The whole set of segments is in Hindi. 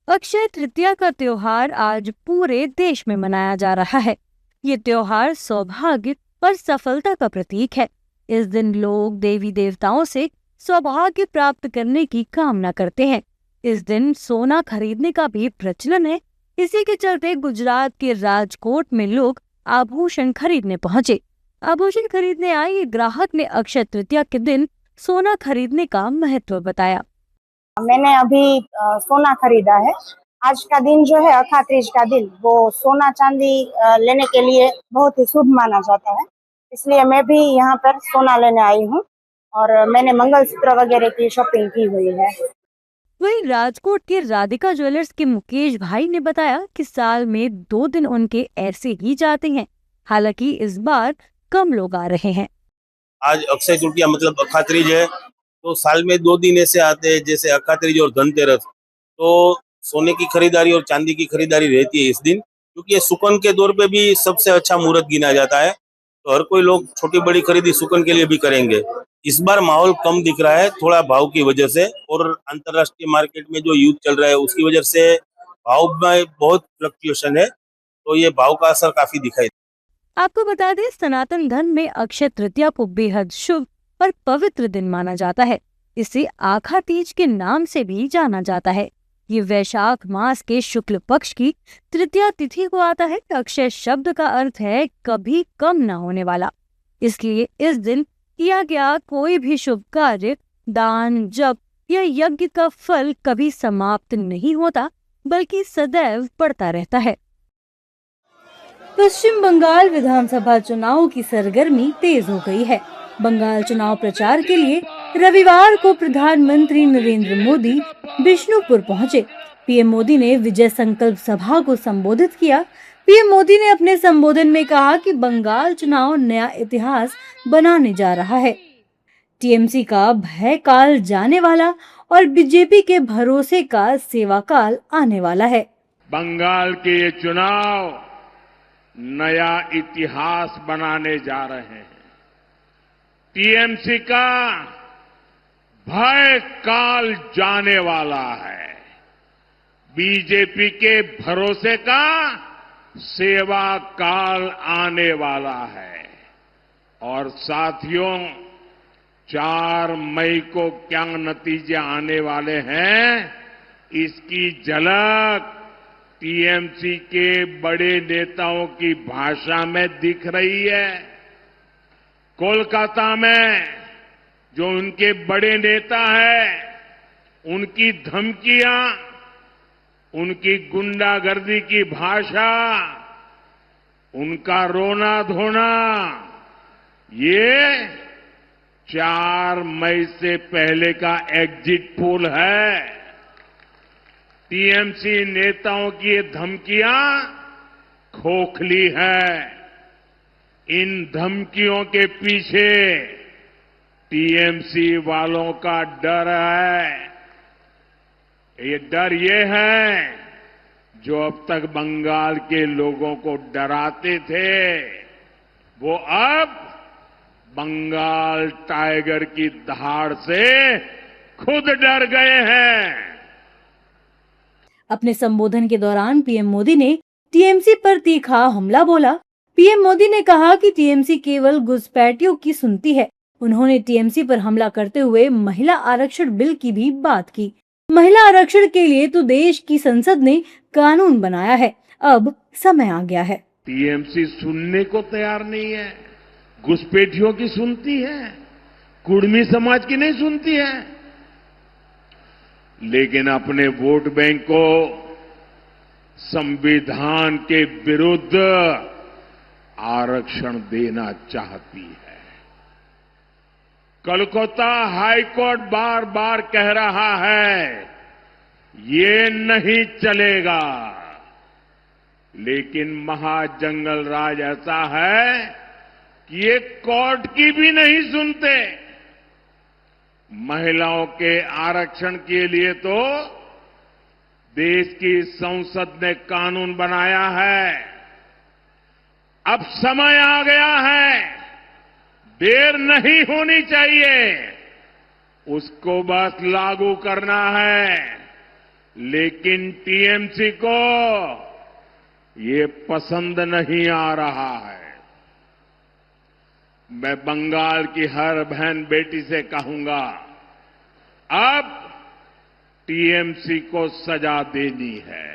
अक्षय तृतीया का त्योहार आज पूरे देश में मनाया जा रहा है। ये त्योहार सौभाग्य और सफलता का प्रतीक है। इस दिन लोग देवी देवताओं से सौभाग्य प्राप्त करने की कामना करते हैं। इस दिन सोना खरीदने का भी प्रचलन है। इसी के चलते गुजरात के राजकोट में लोग आभूषण खरीदने पहुंचे। आभूषण खरीदने आए ये ग्राहक ने अक्षय तृतीया के दिन सोना खरीदने का महत्व बताया। मैंने अभी सोना खरीदा है। आज का दिन जो है अखातीज का दिन, वो सोना चांदी लेने के लिए बहुत ही शुभ माना जाता है। इसलिए मैं भी यहाँ पर सोना लेने आई हूँ और मैंने मंगलसूत्र वगैरह की शॉपिंग की हुई है। वहीं राजकोट के राधिका ज्वेलर्स के मुकेश भाई ने बताया कि साल में 2 दिन उनके ऐसे ही जाते हैं। हालांकि इस बार कम लोग आ रहे हैं। आज अक्षय तृतीया मतलब अखात्रीज है, तो साल में 2 दिन ऐसे आते हैं, जैसे अखात्रीज और धनतेरस। तो सोने की खरीदारी और चांदी की खरीदारी रहती है इस दिन, क्योंकि ये सुकन के दौर पे भी सबसे अच्छा मुहूर्त गिना जाता है। तो हर कोई लोग छोटी बड़ी खरीदी सुकन के लिए भी करेंगे। इस बार माहौल कम दिख रहा है, थोड़ा भाव की वजह से, और अंतरराष्ट्रीय मार्केट में जो युद्ध चल रहा है उसकी वजह से भाव में बहुत फ्लक्चुएशन है, तो ये भाव का असर काफी दिखाई। आपको बता दें, सनातन धर्म में अक्षय तृतीया को बेहद शुभ और पवित्र दिन माना जाता है। इसे आखा तीज के नाम से भी जाना जाता है। ये वैशाख मास के शुक्ल पक्ष की तृतीया तिथि को आता है। अक्षय शब्द का अर्थ है कभी कम न होने वाला। इसलिए इस दिन किया गया कोई भी शुभ कार्य, दान, जप या यज्ञ का फल कभी समाप्त नहीं होता, बल्कि सदैव बढ़ता रहता है। पश्चिम बंगाल विधानसभा चुनाव की सरगर्मी तेज हो गई है। बंगाल चुनाव प्रचार के लिए रविवार को प्रधानमंत्री नरेंद्र मोदी बिष्णुपुर पहुंचे। पीएम मोदी ने विजय संकल्प सभा को संबोधित किया। पीएम मोदी ने अपने संबोधन में कहा कि बंगाल चुनाव नया इतिहास बनाने जा रहा है। टीएमसी का भय काल जाने वाला और बीजेपी के भरोसे का सेवा काल आने वाला है। बंगाल के ये चुनाव नया इतिहास बनाने जा रहे हैं। टीएमसी का भय काल जाने वाला है। बीजेपी के भरोसे का सेवा काल आने वाला है। और साथियों, 4 मई को क्या नतीजे आने वाले हैं, इसकी झलक टीएमसी के बड़े नेताओं की भाषा में दिख रही है। कोलकाता में जो उनके बड़े नेता हैं, उनकी धमकियां, उनकी गुंडागर्दी की भाषा, उनका रोना धोना, ये 4 मई से पहले का एग्जिट पोल है। टीएमसी नेताओं की ये धमकियां खोखली है। इन धमकियों के पीछे टीएमसी वालों का डर है। ये डर ये है, जो अब तक बंगाल के लोगों को डराते थे, वो अब बंगाल टाइगर की दहाड़ से खुद डर गए हैं। अपने संबोधन के दौरान पीएम मोदी ने टीएमसी पर तीखा हमला बोला। पीएम मोदी ने कहा कि टीएमसी केवल घुसपैठियों की सुनती है। उन्होंने टीएमसी पर हमला करते हुए महिला आरक्षण बिल की भी बात की। महिला आरक्षण के लिए तो देश की संसद ने कानून बनाया है, अब समय आ गया है। टीएमसी सुनने को तैयार नहीं है। घुसपैठियों की सुनती है, कुर्मी समाज की नहीं सुनती है। लेकिन अपने वोट बैंक को संविधान के विरुद्ध आरक्षण देना चाहती है। कोलकाता हाईकोर्ट बार बार कह रहा है, ये नहीं चलेगा। लेकिन महाजंगल राज ऐसा है कि ये कोर्ट की भी नहीं सुनते। महिलाओं के आरक्षण के लिए तो देश की संसद ने कानून बनाया है। अब समय आ गया है, देर नहीं होनी चाहिए, उसको बस लागू करना है। लेकिन टीएमसी को ये पसंद नहीं आ रहा है। मैं बंगाल की हर बहन बेटी से कहूंगा, अब टीएमसी को सजा देनी है।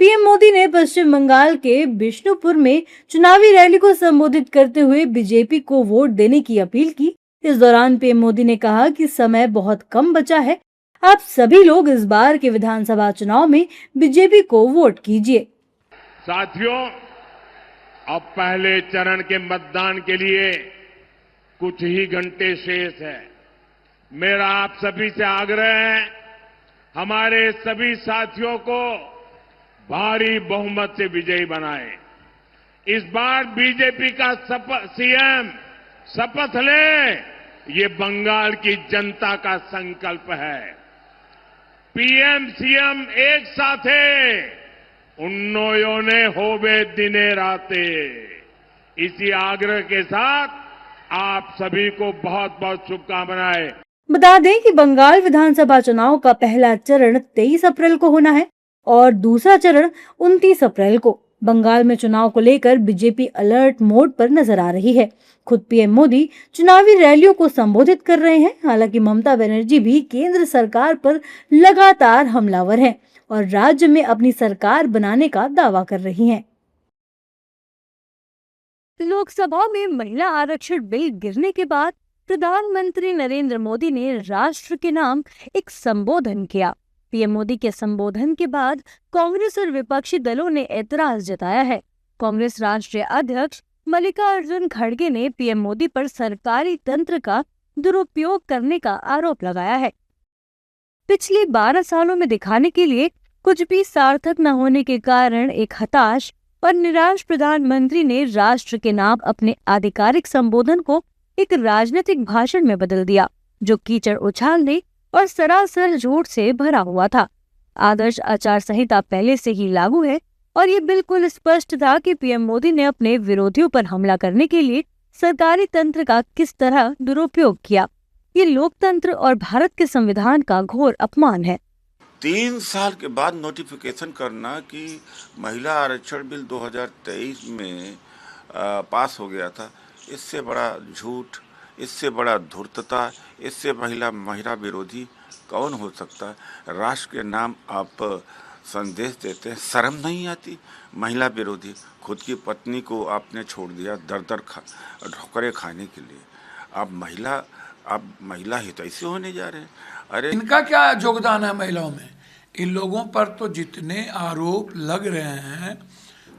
पीएम मोदी ने पश्चिम बंगाल के बिष्णुपुर में चुनावी रैली को संबोधित करते हुए बीजेपी को वोट देने की अपील की। इस दौरान पीएम मोदी ने कहा कि समय बहुत कम बचा है, आप सभी लोग इस बार के विधानसभा चुनाव में बीजेपी को वोट कीजिए। साथियों, अब पहले चरण के मतदान के लिए कुछ ही घंटे शेष है। मेरा आप सभी से आग्रह है, हमारे सभी साथियों को भारी बहुमत से विजयी बनाएं। इस बार बीजेपी का सीएम शपथ ले, ये बंगाल की जनता का संकल्प है। पीएम सीएम एक साथे उन्नोयोने होवे दिने राते। इसी आग्रह के साथ आप सभी को बहुत बहुत शुभकामनाएं। बता दें कि बंगाल विधानसभा चुनाव का पहला चरण 23 अप्रैल को होना है और दूसरा चरण 29 अप्रैल को। बंगाल में चुनाव को लेकर बीजेपी अलर्ट मोड पर नजर आ रही है। खुद पीएम मोदी चुनावी रैलियों को संबोधित कर रहे हैं। हालांकि ममता बनर्जी भी केंद्र सरकार पर लगातार हमलावर हैं और राज्य में अपनी सरकार बनाने का दावा कर रही हैं। लोकसभा में महिला आरक्षण बिल गिरने के बाद प्रधानमंत्री नरेंद्र मोदी ने राष्ट्र के नाम एक संबोधन किया। पीएम मोदी के संबोधन के बाद कांग्रेस और विपक्षी दलों ने ऐतराज जताया है। कांग्रेस राष्ट्रीय अध्यक्ष मल्लिकार्जुन खड़गे ने पीएम मोदी पर सरकारी तंत्र का दुरुपयोग करने का आरोप लगाया है। पिछले 12 सालों में दिखाने के लिए कुछ भी सार्थक न होने के कारण एक हताश और निराश प्रधानमंत्री ने राष्ट्र के नाम अपने आधिकारिक संबोधन को एक राजनीतिक भाषण में बदल दिया, जो कीचड़ उछालने और सरासर झूठ से भरा हुआ था। आदर्श आचार संहिता पहले से ही लागू है और ये बिल्कुल स्पष्ट था कि पीएम मोदी ने अपने विरोधियों पर हमला करने के लिए सरकारी तंत्र का किस तरह दुरुपयोग किया। ये लोकतंत्र और भारत के संविधान का घोर अपमान है। 3 साल के बाद नोटिफिकेशन करना कि महिला आरक्षण बिल 2023 में पास हो गया था, इससे बड़ा झूठ, इससे बड़ा धूर्तता, इससे महिला विरोधी कौन हो सकता है। राष्ट्र के नाम आप संदेश देते हैं, शर्म नहीं आती। महिला विरोधी, खुद की पत्नी को आपने छोड़ दिया दर ठोकरें खाने के लिए। आप महिला हितैषी होने जा रहे हैं। अरे इनका क्या योगदान है महिलाओं में? इन लोगों पर तो जितने आरोप लग रहे हैं,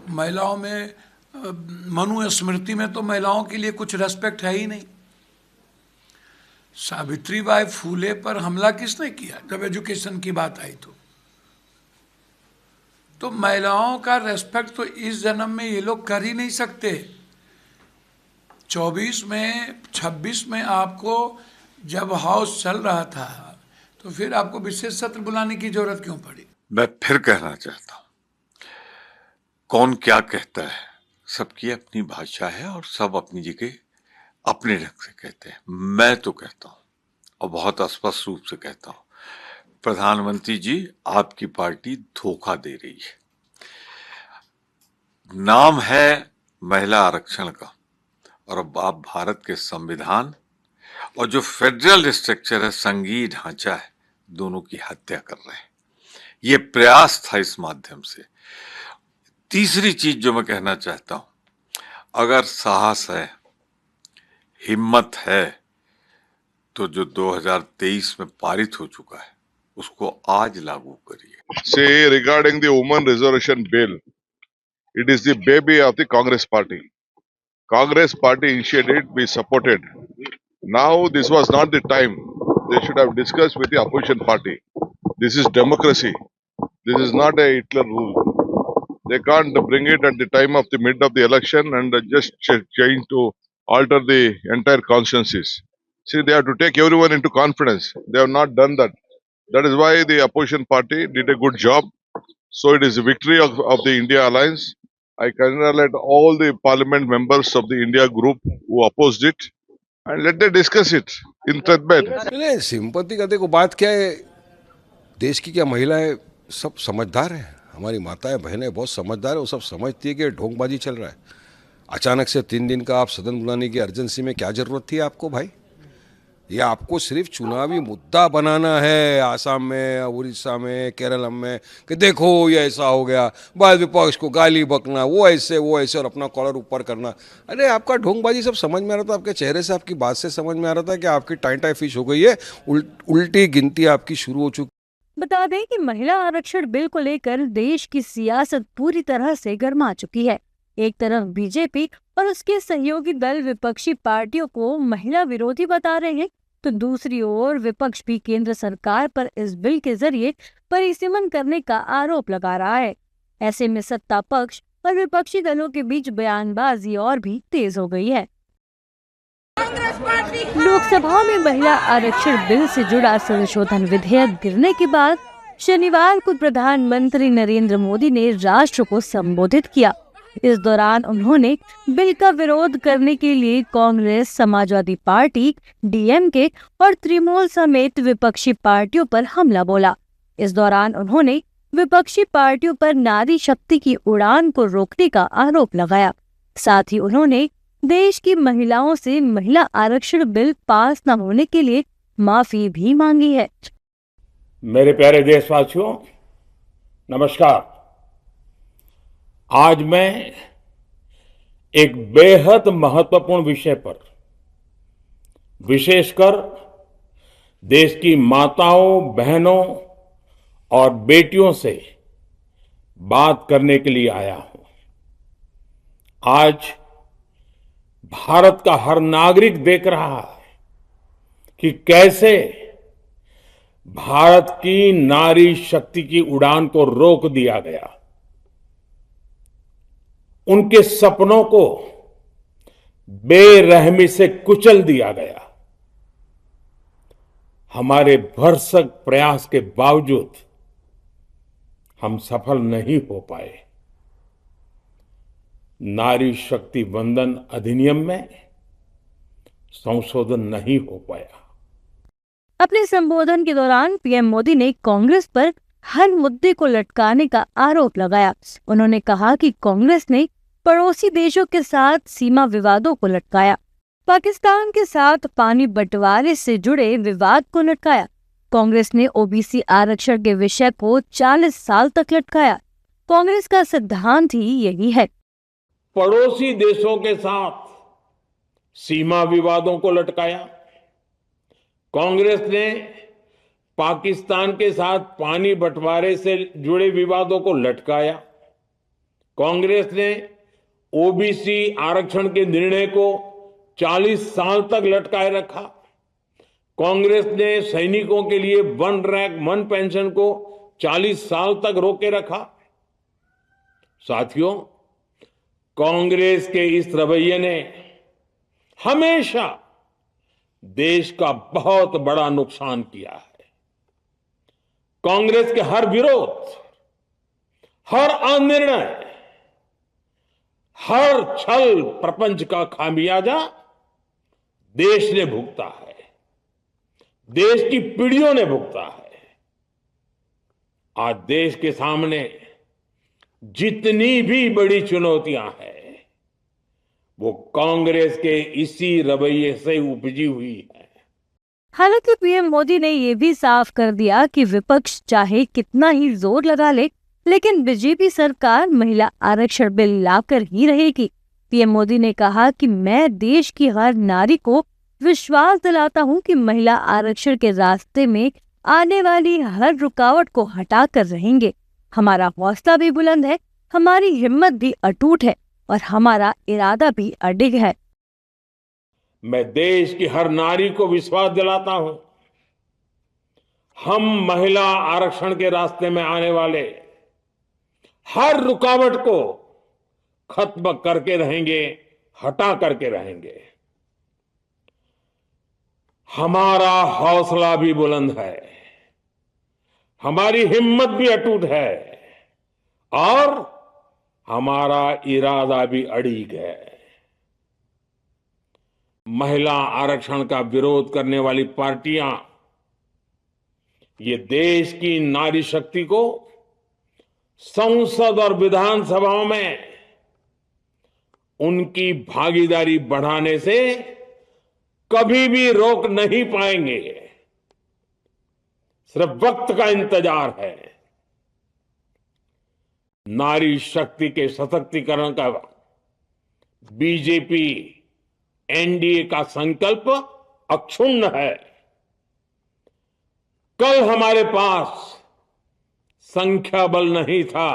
महिलाओं में मनुस्मृति में तो महिलाओं के लिए कुछ रेस्पेक्ट है ही नहीं। सावित्रीबाई फूले पर हमला किसने किया जब एजुकेशन की बात आई? तो महिलाओं का रेस्पेक्ट तो इस जन्म में ये लोग कर ही नहीं सकते। 24 में 26 में आपको जब हाउस चल रहा था तो फिर आपको विशेष सत्र बुलाने की जरूरत क्यों पड़ी? मैं फिर कहना चाहता हूं, कौन क्या कहता है, सबकी अपनी भाषा है और सब अपनी जगह अपने ढंग से कहते हैं। मैं तो कहता हूं और बहुत स्पष्ट रूप से कहता हूं, प्रधानमंत्री जी, आपकी पार्टी धोखा दे रही है। नाम है महिला आरक्षण का और अब आप भारत के संविधान और जो फेडरल स्ट्रक्चर है, संघीय ढांचा है, दोनों की हत्या कर रहे हैं। ये प्रयास था इस माध्यम से। तीसरी चीज जो मैं कहना चाहता हूं, अगर साहस है, हिम्मत है, तो जो 2023 में पारित हो चुका है उसको आज लागू करिए। Say regarding the women reservation bill, it is the baby of the Congress party. Congress party initiated, we supported. Now this was not the time. They should have discussed with the opposition party. This is democracy. This is not a Hitler rule. They can't bring it at the time of the mid of the election and just change to alter the entire constituencies. See, they have to take everyone into confidence. They have not done that. That is why the opposition party did a good job. So it is a victory of the India Alliance. I congratulate all the parliament members of the India group who opposed it and let them discuss it in threadbare. नहीं, सिंपत्ति का देखो बात क्या है, देश की क्या महिलाएं सब समझदार हैं, हमारी माताएं बहनें बहुत समझदार है, वो सब समझती है कि ढोंगबाजी चल रहा है। अचानक से 3 दिन का आप सदन बुलाने की अर्जेंसी में क्या जरूरत थी आपको भाई? ये आपको सिर्फ चुनावी मुद्दा बनाना है आसाम में, उड़ीसा में, केरल में, कि देखो ये ऐसा हो गया, बाद विपक्ष को गाली बकना, वो ऐसे और अपना कॉलर ऊपर करना। अरे आपका ढोंगबाजी सब समझ में आ रहा था, आपके चेहरे से, आपकी बात से समझ में आ रहा था कि आपकी टाई फिश हो गई है, उल्टी गिनती आपकी शुरू हो चुकी। बता दें कि महिला आरक्षण बिल को लेकर देश की सियासत पूरी तरह से गर्मा चुकी है। एक तरफ बीजेपी और उसके सहयोगी दल विपक्षी पार्टियों को महिला विरोधी बता रहे हैं, तो दूसरी ओर विपक्ष भी केंद्र सरकार पर इस बिल के जरिए परिसीमन करने का आरोप लगा रहा है। ऐसे में सत्ता पक्ष और विपक्षी दलों के बीच बयानबाजी और भी तेज हो गई है। लोकसभा में महिला आरक्षण बिल से जुड़ा संशोधन विधेयक गिरने के बाद शनिवार को प्रधानमंत्री नरेंद्र मोदी ने राष्ट्र को संबोधित किया। इस दौरान उन्होंने बिल का विरोध करने के लिए कांग्रेस, समाजवादी पार्टी, डीएमके और तृणमूल समेत विपक्षी पार्टियों पर हमला बोला। इस दौरान उन्होंने विपक्षी पार्टियों पर नारी शक्ति की उड़ान को रोकने का आरोप लगाया। साथ ही उन्होंने देश की महिलाओं से महिला आरक्षण बिल पास न होने के लिए माफी भी मांगी है। मेरे प्यारे देशवासियों, नमस्कार। आज मैं एक बेहद महत्वपूर्ण विषय पर, विशेषकर देश की माताओं, बहनों और बेटियों से बात करने के लिए आया हूं। आज भारत का हर नागरिक देख रहा है कि कैसे भारत की नारी शक्ति की उड़ान को रोक दिया गया, उनके सपनों को बेरहमी से कुचल दिया गया। हमारे भरसक प्रयास के बावजूद हम सफल नहीं हो पाए। नारी शक्ति वंदन अधिनियम में संशोधन नहीं हो पाया। अपने संबोधन के दौरान पीएम मोदी ने कांग्रेस पर हर मुद्दे को लटकाने का आरोप लगाया। उन्होंने कहा कि कांग्रेस ने पड़ोसी देशों के साथ सीमा विवादों को लटकाया, पाकिस्तान के साथ पानी बंटवारे से जुड़े विवाद को लटकाया। कांग्रेस ने ओबीसी आरक्षण के विषय को 40 साल तक लटकाया। कांग्रेस का सिद्धांत ही यही है। पड़ोसी देशों के साथ सीमा विवादों को लटकाया। कांग्रेस ने पाकिस्तान के साथ पानी बंटवारे से जुड़े विवादों को लटकाया। कांग्रेस ने ओबीसी आरक्षण के निर्णय को 40 साल तक लटकाए रखा। कांग्रेस ने सैनिकों के लिए 1 रैंक 1 पेंशन को 40 साल तक रोके रखा। साथियों, कांग्रेस के इस रवैये ने हमेशा देश का बहुत बड़ा नुकसान किया है। कांग्रेस के हर विरोध, हर अनिर्णय, हर छल प्रपंच का खामियाजा देश ने भुगता है, देश की पीढ़ियों ने भुगता है। आज देश के सामने जितनी भी बड़ी चुनौतियां हैं, वो कांग्रेस के इसी रवैये से उपजी हुई है। हालांकि पीएम मोदी ने ये भी साफ कर दिया कि विपक्ष चाहे कितना ही जोर लगा ले, लेकिन बीजेपी सरकार महिला आरक्षण बिल लाकर ही रहेगी। पीएम मोदी ने कहा कि मैं देश की हर नारी को विश्वास दिलाता हूं कि महिला आरक्षण के रास्ते में आने वाली हर रुकावट को हटाकर रहेंगे। हमारा हौसला भी बुलंद है, हमारी हिम्मत भी अटूट है और हमारा इरादा भी अडिग है। मैं देश की हर नारी को विश्वास दिलाता हूं, हम महिला आरक्षण के रास्ते में आने वाले हर रुकावट को खत्म करके रहेंगे, हटा करके रहेंगे। हमारा हौसला भी बुलंद है, हमारी हिम्मत भी अटूट है और हमारा इरादा भी अड़िग है। महिला आरक्षण का विरोध करने वाली पार्टियां ये देश की नारी शक्ति को संसद और विधानसभाओं में उनकी भागीदारी बढ़ाने से कभी भी रोक नहीं पाएंगे। सिर्फ वक्त का इंतजार है। नारी शक्ति के सशक्तिकरण का बीजेपी एनडीए का संकल्प अक्षुण्ण है। कल हमारे पास संख्या बल नहीं था,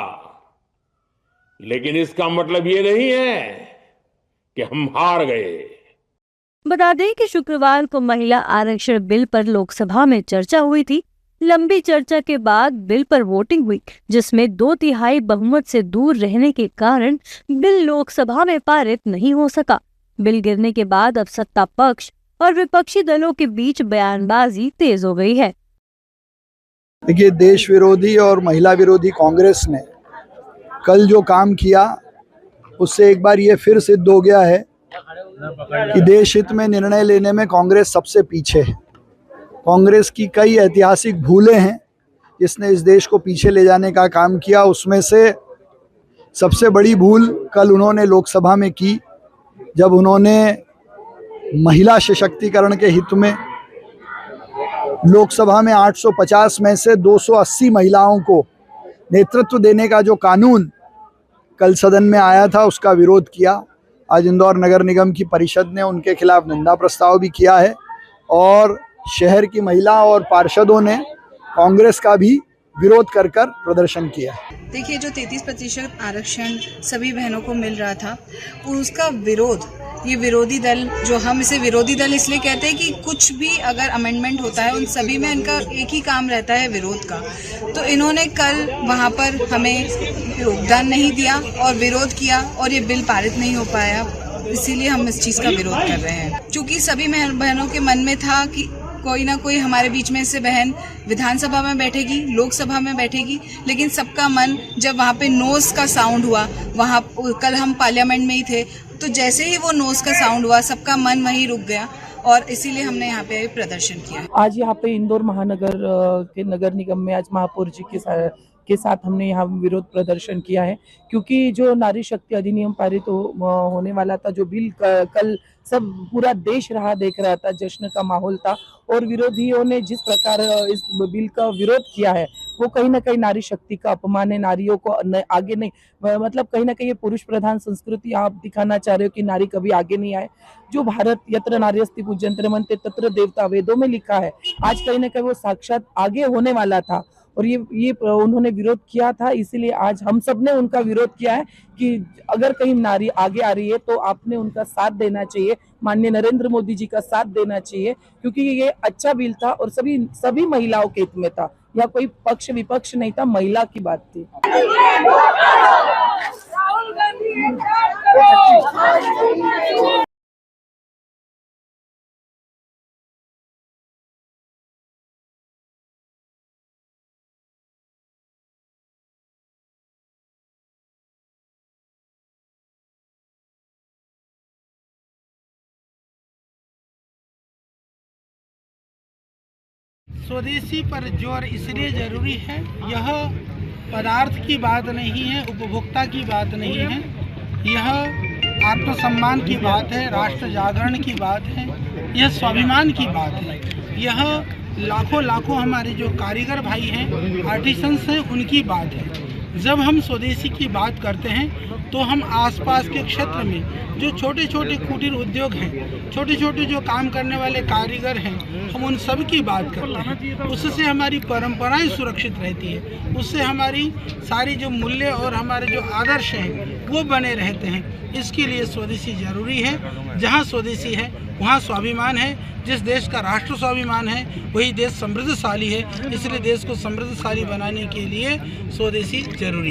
लेकिन इसका मतलब ये नहीं है कि हम हार गए। बता दें कि शुक्रवार को महिला आरक्षण बिल पर लोकसभा में चर्चा हुई थी। लंबी चर्चा के बाद बिल पर वोटिंग हुई, जिसमें 2/3 बहुमत से दूर रहने के कारण बिल लोकसभा में पारित नहीं हो सका। बिल गिरने के बाद अब सत्ता पक्ष और विपक्षी दलों के बीच बयानबाजी तेज हो गई है। देखिए, देश विरोधी और महिला विरोधी कांग्रेस ने कल जो काम किया उससे एक बार ये फिर सिद्ध हो गया है कि देश हित में निर्णय लेने में कांग्रेस सबसे पीछे है। कांग्रेस की कई ऐतिहासिक भूलें हैं जिसने इस देश को पीछे ले जाने का काम किया। उसमें से सबसे बड़ी भूल कल उन्होंने लोकसभा में की, जब उन्होंने महिला सशक्तिकरण के हित में लोकसभा में 850 में से 280 महिलाओं को नेतृत्व देने का जो कानून कल सदन में आया था उसका विरोध किया। आज इंदौर नगर निगम की परिषद ने उनके खिलाफ निंदा प्रस्ताव भी किया है और शहर की महिला और पार्षदों ने कांग्रेस का भी विरोध कर प्रदर्शन किया। देखिए, जो 33% आरक्षण सभी बहनों को मिल रहा था उसका विरोध ये विरोधी दल, जो हम इसे विरोधी दल इसलिए कहते हैं कि कुछ भी अगर अमेंडमेंट होता है उन सभी में इनका एक ही काम रहता है विरोध का। तो इन्होंने कल वहाँ पर हमें योगदान नहीं दिया और विरोध किया और ये बिल पारित नहीं हो पाया। इसीलिए हम इस चीज़ का विरोध कर रहे हैं, क्योंकि सभी बहनों के मन में था कि कोई ना कोई हमारे बीच में से बहन विधानसभा में बैठेगी, लोकसभा में बैठेगी, लेकिन सबका मन जब वहाँ पे नोस का साउंड हुआ, वहाँ कल हम पार्लियामेंट में ही थे, तो जैसे ही वो नोस का साउंड हुआ सबका मन वहीं रुक गया और इसीलिए हमने यहाँ पे प्रदर्शन किया। आज यहाँ पे इंदौर महानगर के नगर निगम में आज महापौर जी के साथ हमने यहाँ विरोध प्रदर्शन किया है, क्योंकि जो नारी शक्ति अधिनियम पारित होने वाला था, जो बिल कल सब पूरा देश रहा देख रहा था, जश्न का माहौल था और विरोधियों ने जिस प्रकार इस बिल का विरोध किया है वो कहीं ना कहीं नारी शक्ति का अपमान है। नारियों को आगे नहीं, मतलब कहीं ना कहीं ये पुरुष प्रधान संस्कृति आप दिखाना चाह रहे हो कि नारी कभी आगे नहीं आए। जो भारत यत्र नार्यस्ति पूज्यन्ते रमन्ते तत्र देवता वेदों में लिखा है, आज कहीं ना कहीं वो साक्षात आगे होने वाला था और ये उन्होंने विरोध किया था। इसीलिए आज हम सब ने उनका विरोध किया है कि अगर कहीं नारी आगे आ रही है तो आपने उनका साथ देना चाहिए, माननीय नरेंद्र मोदी जी का साथ देना चाहिए, क्योंकि ये अच्छा बिल था और सभी महिलाओं के हित में था। या कोई पक्ष विपक्ष नहीं था, महिला की बात थी। स्वदेशी पर जोर इसलिए जरूरी है, यह पदार्थ की बात नहीं है, उपभोक्ता की बात नहीं है, यह आत्मसम्मान की बात है, राष्ट्र जागरण की बात है, यह स्वाभिमान की बात है, यह लाखों हमारे जो कारीगर भाई हैं, आर्टिसंस हैं, उनकी बात है। जब हम स्वदेशी की बात करते हैं तो हम आसपास के क्षेत्र में जो छोटे छोटे कुटीर उद्योग हैं, छोटे छोटे जो काम करने वाले कारीगर हैं, हम उन सब की बात करते हैं। उससे हमारी परंपराएं सुरक्षित रहती है, उससे हमारी सारी जो मूल्य और हमारे जो आदर्श हैं वो बने रहते हैं। इसके लिए स्वदेशी जरूरी है। जहाँ स्वदेशी है वहाँ स्वाभिमान है। जिस देश का राष्ट्र स्वाभिमान है वही देश समृद्धशाली है। इसलिए देश को समृद्धशाली बनाने के लिए स्वदेशी जरूरी है।